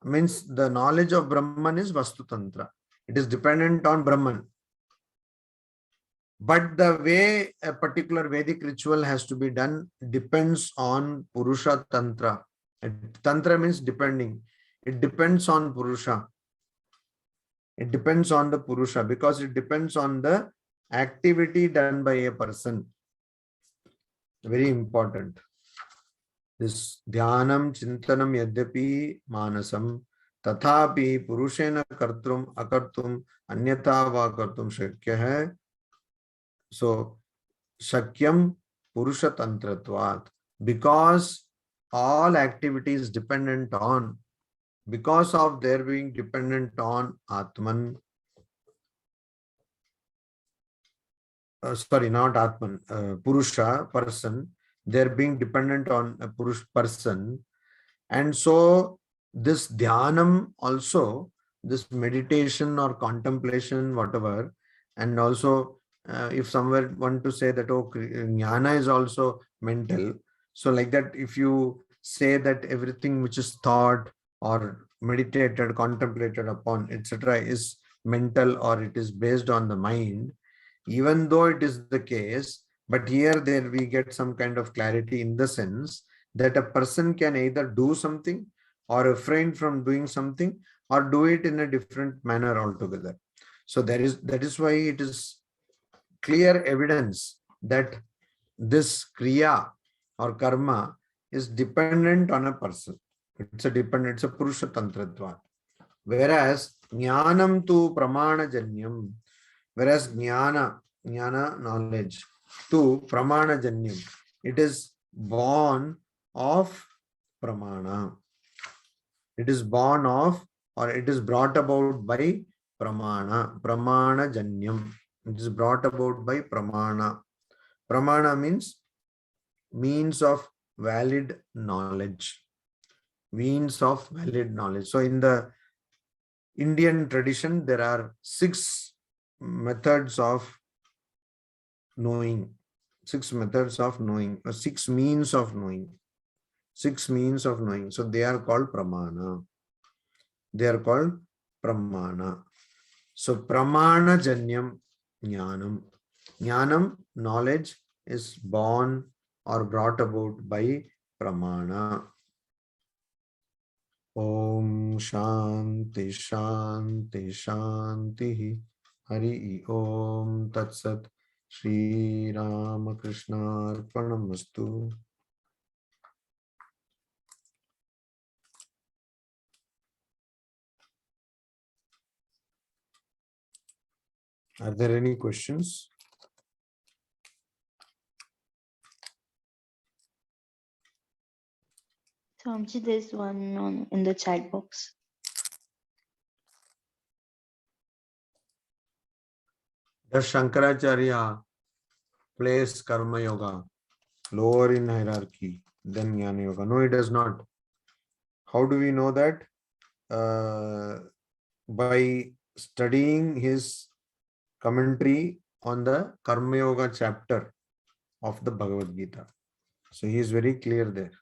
means the knowledge of Brahman is Vastu Tantra. It is dependent on Brahman. But the way a particular Vedic ritual has to be done depends on Purusha Tantra. Tantra means depending. It depends on Purusha. It depends on the Purusha because it depends on the activity done by a person. Very important. This dhyanam chintanam yadyapi manasam tathapi purushena kartrum akartum anyatha va kartum shakya hai. So shakyam purusha tantratvat, because all activities dependent on, because of their being dependent on Atman, sorry, not Atman, Purusha, person, they're being dependent on a Purush person. And so this dhyanam also, this meditation or contemplation, whatever, and also if somewhere want to say that, oh, jnana is also mental. So like that, if you say that everything which is thought or meditated, contemplated upon, etc., is mental or it is based on the mind, even though it is the case, but here there we get some kind of clarity in the sense that a person can either do something or refrain from doing something or do it in a different manner altogether. So that is why it is clear evidence that this kriya or karma is dependent on a person. It's a Purusha Tantratva. Whereas jnanam tu pramana janyam, whereas jnana knowledge to pramana janyam, it is born of pramana. It is born of, or it is brought about by pramana janyam. It is brought about by pramana. Pramana means of valid knowledge. Means of valid knowledge. So in the Indian tradition, there are 6 methods of knowing. 6 methods of knowing, or 6 means of knowing. 6 means of knowing. So they are called pramana. They are called pramana. So pramana janyam jnanam. Jnanam, knowledge, is born or brought about by pramana. Om Shanti Shanti Shanti. Hari Om Tat Sat. Shri Ramakrishna Arpanamastu. Are there any questions? Swamiji, there's one in the chat box. Does Shankaracharya place Karma Yoga lower in hierarchy than Jnana Yoga? No, it does not. How do we know that? By studying his commentary on the Karma Yoga chapter of the Bhagavad Gita. So he is very clear there.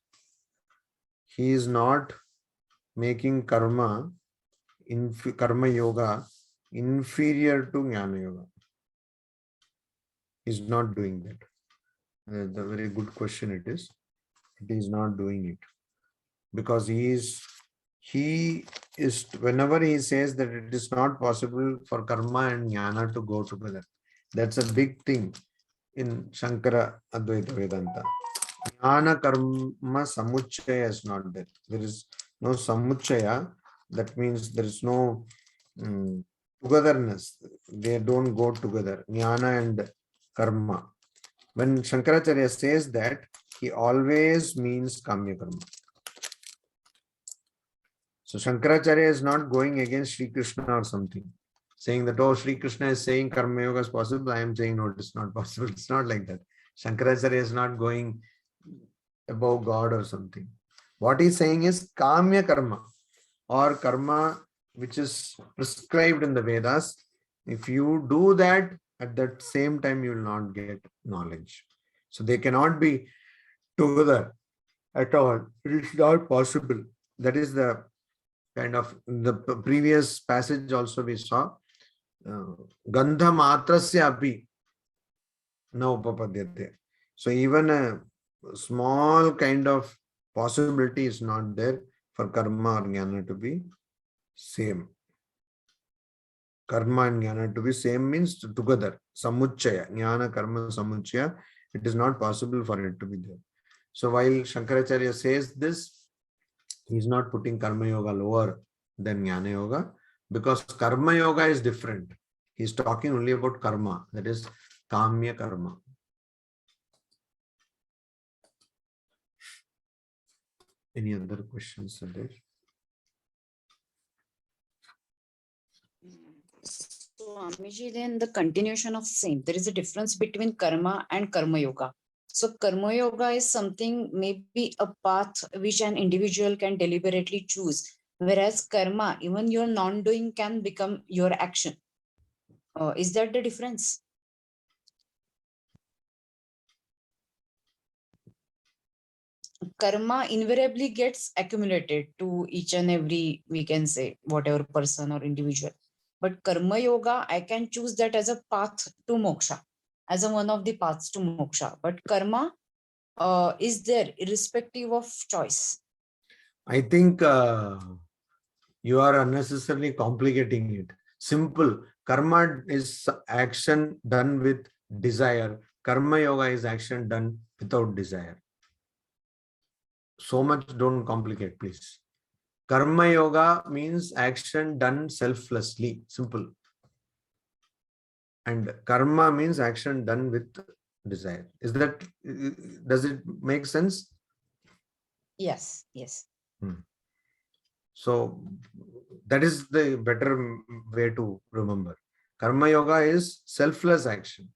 He is not making karma yoga inferior to Jnana Yoga. He is not doing that. That's a very good question it is. He is not doing it. Because he is, whenever he says that it is not possible for karma and jnana to go together, that's a big thing in Shankara Advaita Vedanta. Jnana karma samuchaya is not there. There is no samuchaya. That means there is no togetherness. They don't go together. Jnana and karma. When Shankaracharya says that, he always means kamya karma. So Shankaracharya is not going against Sri Krishna or something, saying that, oh, Sri Krishna is saying karma yoga is possible, I am saying no, it is not possible. It's not like that. Shankaracharya is not going above God or something. What he is saying is kamya karma, or karma which is prescribed in the Vedas. If you do that, at that same time you will not get knowledge. So they cannot be together at all. It is not possible. That is the kind of, the previous passage also we saw, gandha matrasya api na upapadyate. So even a small kind of possibility is not there for karma or jnana to be same. Karma and jnana to be same means together. Samuchaya, jnana, karma, samuchaya. It is not possible for it to be there. So while Shankaracharya says this, he is not putting karma yoga lower than jnana yoga, because karma yoga is different. He is talking only about karma, that is kamya karma. Any other questions are there? So, Amiji, then the continuation of same, there is a difference between karma and karma yoga. So, karma yoga is something, maybe a path which an individual can deliberately choose, whereas karma, even your non-doing, can become your action. Is that the difference? Karma invariably gets accumulated to each and every, we can say, whatever person or individual. But karma yoga, I can choose that as a path to moksha, as a one of the paths to moksha. But karma is there irrespective of choice. I think you are unnecessarily complicating it. Simple. Karma is action done with desire. Karma yoga is action done without desire. So much don't complicate, please. Karma yoga means action done selflessly. Simple. And karma means action done with desire. Is that, does it make sense? Yes, yes. So that is the better way to remember. Karma yoga is selfless action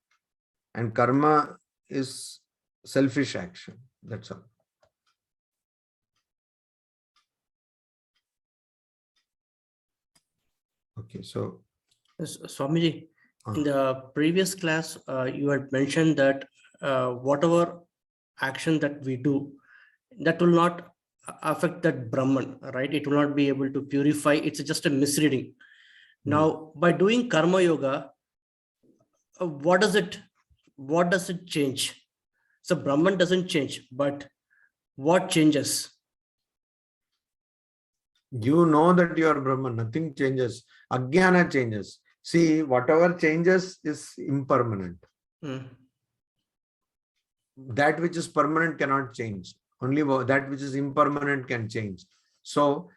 and karma is selfish action. That's all. Okay, so Swamiji, in the previous class, you had mentioned that whatever action that we do, that will not affect that Brahman, right? It will not be able to purify. It's just a misreading. Now, by doing karma yoga, what does it change? So Brahman doesn't change, but what changes? you know that you are Brahman, nothing changes. Ajnana changes. See, whatever changes is impermanent. That which is permanent cannot change. Only that which is impermanent can change. So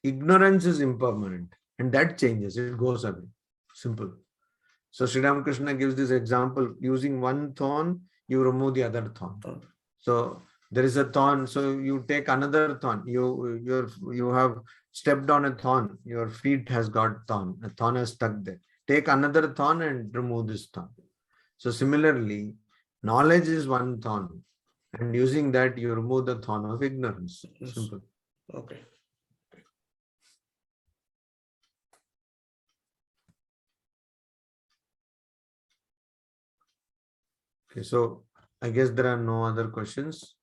ignorance is impermanent and that changes, it goes away. Simple. So Sri Ramakrishna gives this example: using one thorn, you remove the other thorn. So there is a thorn, so you take another thorn. You have stepped on a thorn, your feet has got thorn, a thorn has stuck there. Take another thorn and remove this thorn. So similarly, knowledge is one thorn, and using that you remove the thorn of ignorance. Simple. Okay. Okay, so I guess there are no other questions.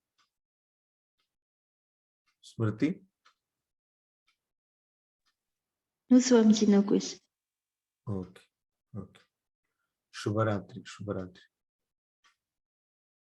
Smriti? No, Swamiji, no question. Okay. Okay. Shubharatri. Shubharatri.